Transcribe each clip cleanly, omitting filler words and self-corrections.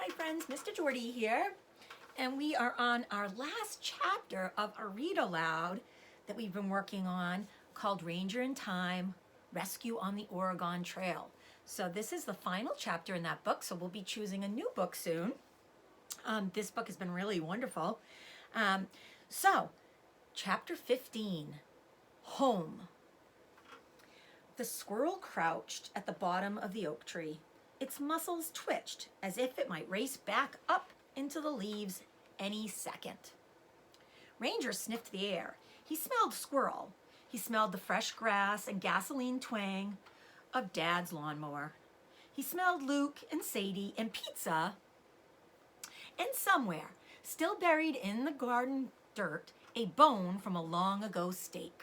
Hi friends, Mr. DeJordy here, and we are on our last chapter of a read aloud that we've been working on called Ranger in Time, Rescue on the Oregon Trail. So this is the final chapter in that book, so we'll be choosing a new book soon. This book has been really wonderful. So, chapter 15, Home. The squirrel crouched at the bottom of the oak tree. Its muscles twitched as if it might race back up into the leaves any second. Ranger sniffed the air. He smelled squirrel. He smelled the fresh grass and gasoline twang of Dad's lawnmower. He smelled Luke and Sadie and pizza. And somewhere, still buried in the garden dirt, a bone from a long ago steak.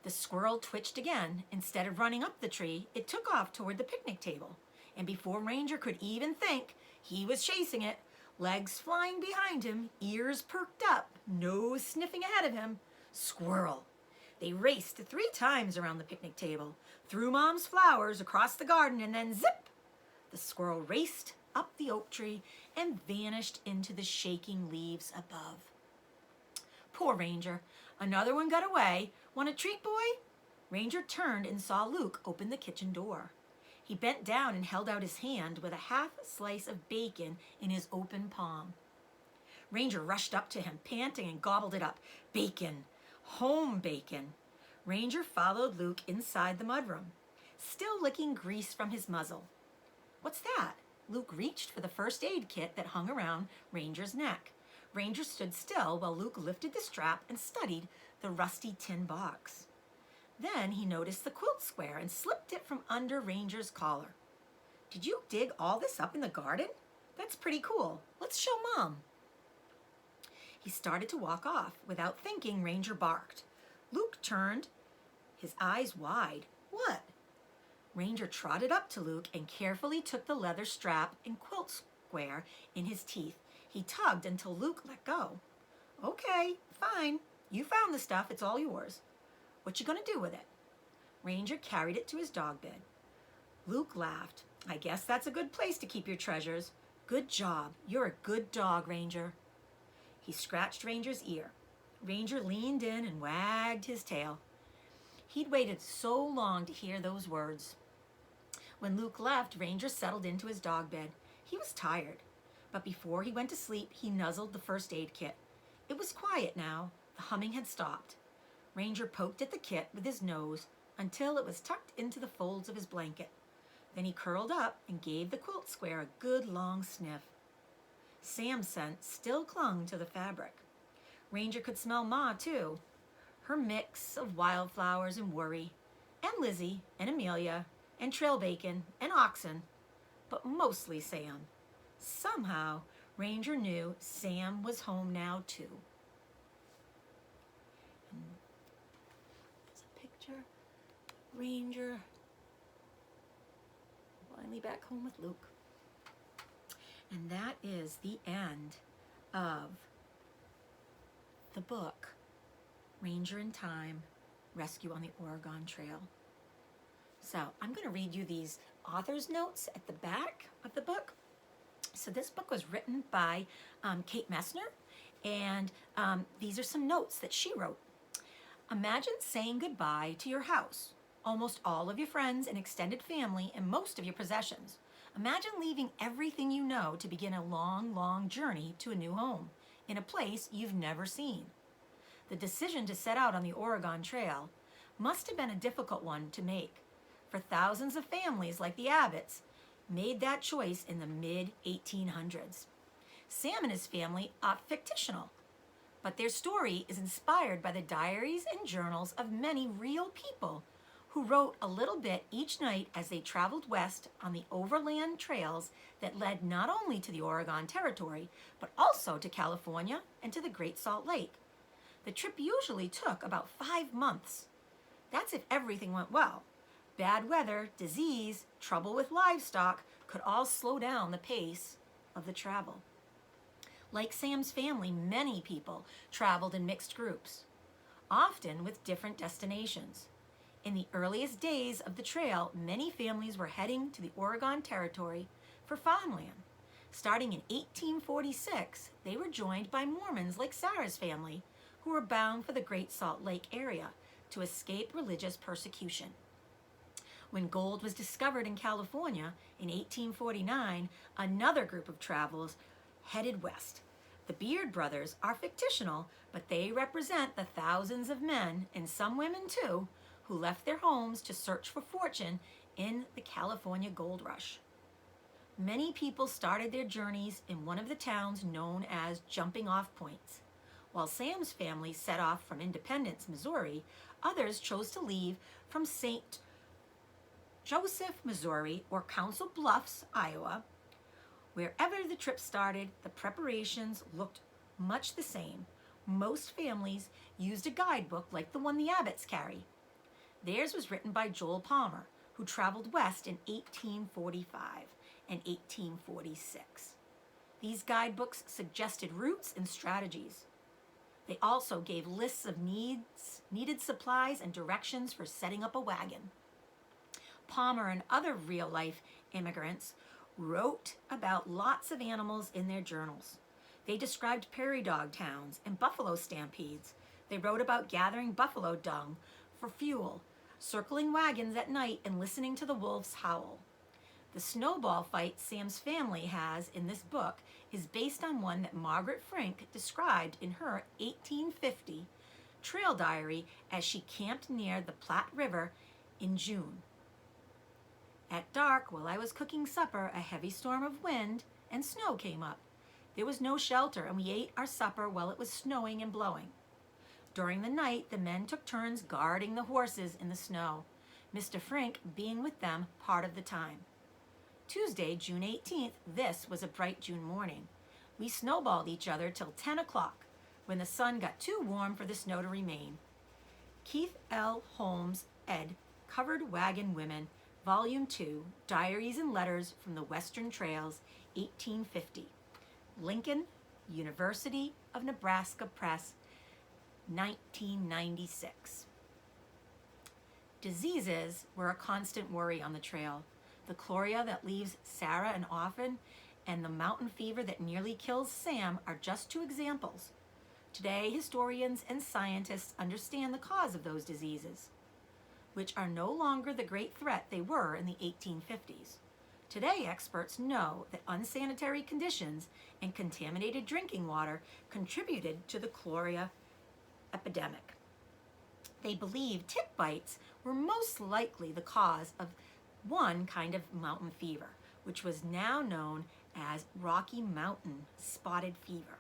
The squirrel twitched again. Instead of running up the tree, it took off toward the picnic table. And before Ranger could even think, he was chasing it, legs flying behind him, ears perked up, nose sniffing ahead of him. Squirrel. They raced 3 times around the picnic table, threw Mom's flowers across the garden, and then zip! The squirrel raced up the oak tree and vanished into the shaking leaves above. Poor Ranger. Another one got away. Want a treat, boy? Ranger turned and saw Luke open the kitchen door. He bent down and held out his hand with a half slice of bacon in his open palm. Ranger rushed up to him, panting, and gobbled it up. Bacon. Home bacon. Ranger followed Luke inside the mudroom, still licking grease from his muzzle. What's that? Luke reached for the first aid kit that hung around Ranger's neck. Ranger stood still while Luke lifted the strap and studied the rusty tin box. Then he noticed the quilt square and slipped it from under Ranger's collar. Did you dig all this up in the garden? That's pretty cool. Let's show Mom. He started to walk off. Without thinking, Ranger barked. Luke turned, his eyes wide. What? Ranger trotted up to Luke and carefully took the leather strap and quilt square in his teeth. He tugged until Luke let go. Okay, fine. You found the stuff. It's all yours. What you gonna do with it? Ranger carried it to his dog bed. Luke laughed. I guess that's a good place to keep your treasures. Good job. You're a good dog, Ranger. He scratched Ranger's ear. Ranger leaned in and wagged his tail. He'd waited so long to hear those words. When Luke left, Ranger settled into his dog bed. He was tired, but before he went to sleep, he nuzzled the first aid kit. It was quiet now. The humming had stopped. Ranger poked at the kit with his nose until it was tucked into the folds of his blanket. Then he curled up and gave the quilt square a good long sniff. Sam's scent still clung to the fabric. Ranger could smell Ma, too. Her mix of wildflowers and worry, and Lizzie and Amelia and trail bacon and oxen, but mostly Sam. Somehow, Ranger knew Sam was home now, too. There's a picture. Ranger finally back home with Luke. And that is the end of the book, Ranger in Time, Rescue on the Oregon Trail. So I'm going to read you these author's notes at the back of the book. So this book was written by Kate Messner, and these are some notes that she wrote. Imagine saying goodbye to your house, almost all of your friends and extended family, and most of your possessions. Imagine leaving everything you know to begin a long, long journey to a new home, in a place you've never seen. The decision to set out on the Oregon Trail must have been a difficult one to make, for thousands of families like the Abbotts made that choice in the mid-1800s. Sam and his family are fictional, but their story is inspired by the diaries and journals of many real people who wrote a little bit each night as they traveled west on the overland trails that led not only to the Oregon Territory, but also to California and to the Great Salt Lake. The trip usually took about 5 months. That's if everything went well. Bad weather, disease, trouble with livestock could all slow down the pace of the travel. Like Sam's family, many people traveled in mixed groups, often with different destinations. In the earliest days of the trail, many families were heading to the Oregon Territory for farmland. Starting in 1846, they were joined by Mormons like Sarah's family, who were bound for the Great Salt Lake area to escape religious persecution. When gold was discovered in California in 1849, another group of travelers headed west. The Beard brothers are fictional, but they represent the thousands of men, and some women too, who left their homes to search for fortune in the California gold rush. Many people started their journeys in one of the towns known as jumping off points. While Sam's family set off from Independence, Missouri, others chose to leave from St. Joseph, Missouri, or Council Bluffs, Iowa. Wherever the trip started, the preparations looked much the same. Most families used a guidebook like the one the Abbotts carry. Theirs was written by Joel Palmer, who traveled west in 1845 and 1846. These guidebooks suggested routes and strategies. They also gave lists of needed supplies and directions for setting up a wagon. Palmer and other real-life immigrants wrote about lots of animals in their journals. They described prairie dog towns and buffalo stampedes. They wrote about gathering buffalo dung for fuel, circling wagons at night, and listening to the wolves howl. The Snowball Fight Sam's family has in this book is based on one that Margaret Frink described in her 1850 trail diary as she camped near the Platte River in June. At dark, while I was cooking supper, a heavy storm of wind and snow came up. There was no shelter, and we ate our supper while it was snowing and blowing. During the night, the men took turns guarding the horses in the snow, Mr. Frink being with them part of the time. Tuesday, June 18th, this was a bright June morning. We snowballed each other till 10 o'clock, when the sun got too warm for the snow to remain. Keith L. Holmes, ed., Covered Wagon Women, Volume 2, Diaries and Letters from the Western Trails, 1850. Lincoln, University of Nebraska Press, 1996. Diseases were a constant worry on the trail. The chloria that leaves Sarah an orphan and the mountain fever that nearly kills Sam are just two examples. Today, historians and scientists understand the cause of those diseases, which are no longer the great threat they were in the 1850s. Today, experts know that unsanitary conditions and contaminated drinking water contributed to the chloria epidemic. They believe tick bites were most likely the cause of one kind of mountain fever, which was now known as Rocky Mountain spotted fever.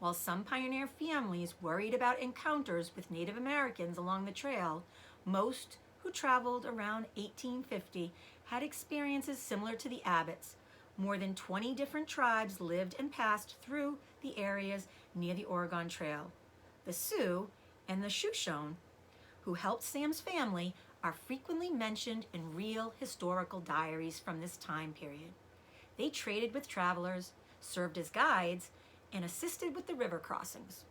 While some pioneer families worried about encounters with Native Americans along the trail, most who traveled around 1850 had experiences similar to the Abbotts. More than 20 different tribes lived and passed through the areas near the Oregon Trail. The Sioux and the Shoshone, who helped Sam's family, are frequently mentioned in real historical diaries from this time period. They traded with travelers, served as guides, and assisted with the river crossings.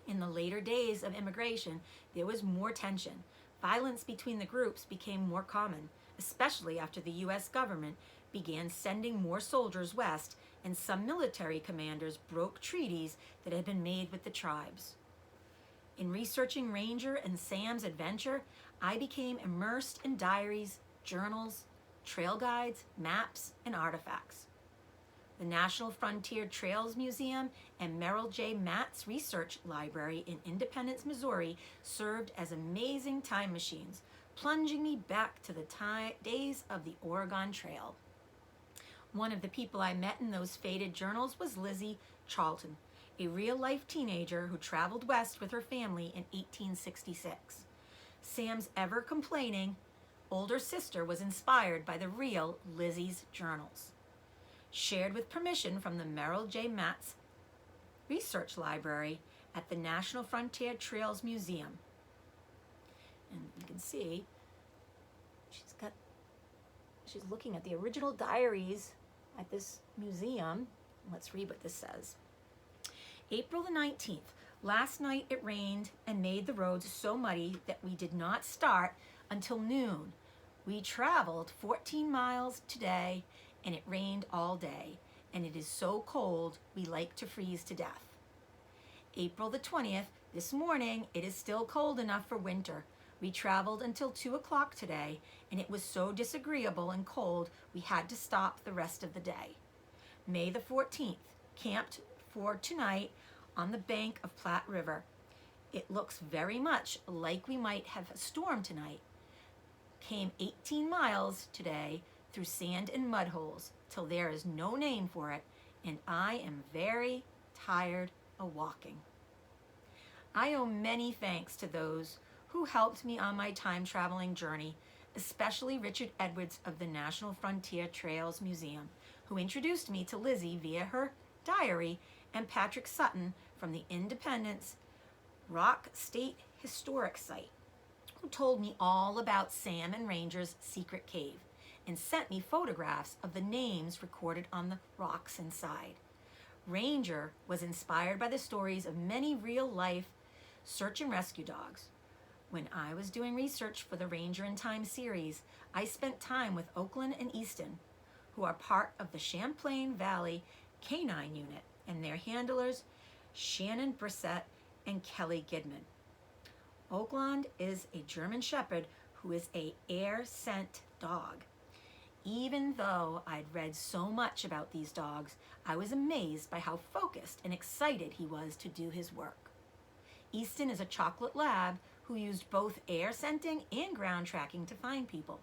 In the later days of immigration, there was more tension. Violence between the groups became more common, especially after the U.S. government began sending more soldiers west, and some military commanders broke treaties that had been made with the tribes. In researching Ranger and Sam's adventure, I became immersed in diaries, journals, trail guides, maps, and artifacts. The National Frontier Trails Museum and Merrill J. Matt's Research Library in Independence, Missouri served as amazing time machines, plunging me back to the days of the Oregon Trail. One of the people I met in those faded journals was Lizzie Charlton, a real-life teenager who traveled west with her family in 1866. Sam's ever-complaining older sister was inspired by the real Lizzie's journals. Shared with permission from the Merrill J. Matt's Research Library at the National Frontier Trails Museum. And you can see she's looking at the original diaries at this museum. Let's read what this says. April the 19th. Last night it rained and made the roads so muddy that we did not start until noon. We traveled 14 miles today and it rained all day, and it is so cold we like to freeze to death. April the 20th, this morning, it is still cold enough for winter. We traveled until 2 o'clock today, and it was so disagreeable and cold we had to stop the rest of the day. May the 14th, camped for tonight on the bank of Platte River. It looks very much like we might have a storm tonight. Came 18 miles today through sand and mud holes till there is no name for it, and I am very tired of walking. I owe many thanks to those who helped me on my time-traveling journey, especially Richard Edwards of the National Frontier Trails Museum, who introduced me to Lizzie via her diary, and Patrick Sutton from the Independence Rock State Historic Site, who told me all about Sam and Ranger's secret cave and sent me photographs of the names recorded on the rocks inside. Ranger was inspired by the stories of many real-life search and rescue dogs. When I was doing research for the Ranger in Time series, I spent time with Oakland and Easton, who are part of the Champlain Valley Canine Unit, and their handlers, Shannon Brissett and Kelly Gidman. Oakland is a German Shepherd who is an air scent dog. Even though I'd read so much about these dogs, I was amazed by how focused and excited he was to do his work. Easton is a chocolate lab who used both air scenting and ground tracking to find people.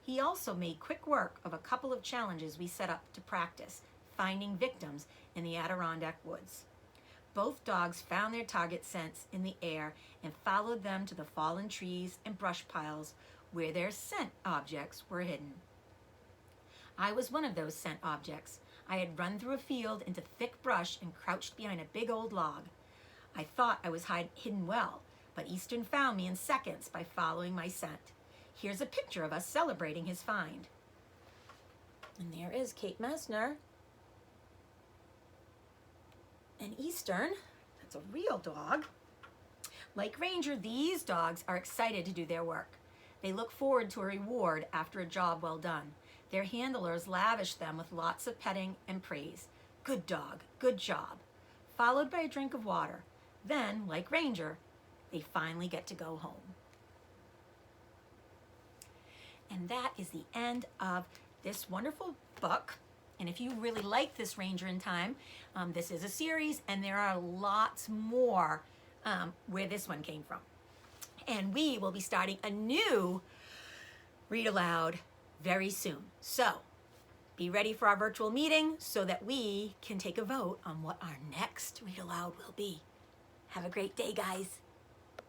He also made quick work of a couple of challenges we set up to practice finding victims in the Adirondack woods. Both dogs found their target scents in the air and followed them to the fallen trees and brush piles where their scent objects were hidden. I was one of those scent objects. I had run through a field into thick brush and crouched behind a big old log. I thought I was hidden well, but Easton found me in seconds by following my scent. Here's a picture of us celebrating his find. And there is Kate Messner. And Eastern, that's a real dog. Like Ranger, these dogs are excited to do their work. They look forward to a reward after a job well done. Their handlers lavish them with lots of petting and praise. Good dog, good job. Followed by a drink of water. Then, like Ranger, they finally get to go home. And that is the end of this wonderful book. And if you really like this Ranger in Time, this is a series, and there are lots more where this one came from. And we will be starting a new Read Aloud very soon. So be ready for our virtual meeting so that we can take a vote on what our next Read Aloud will be. Have a great day, guys.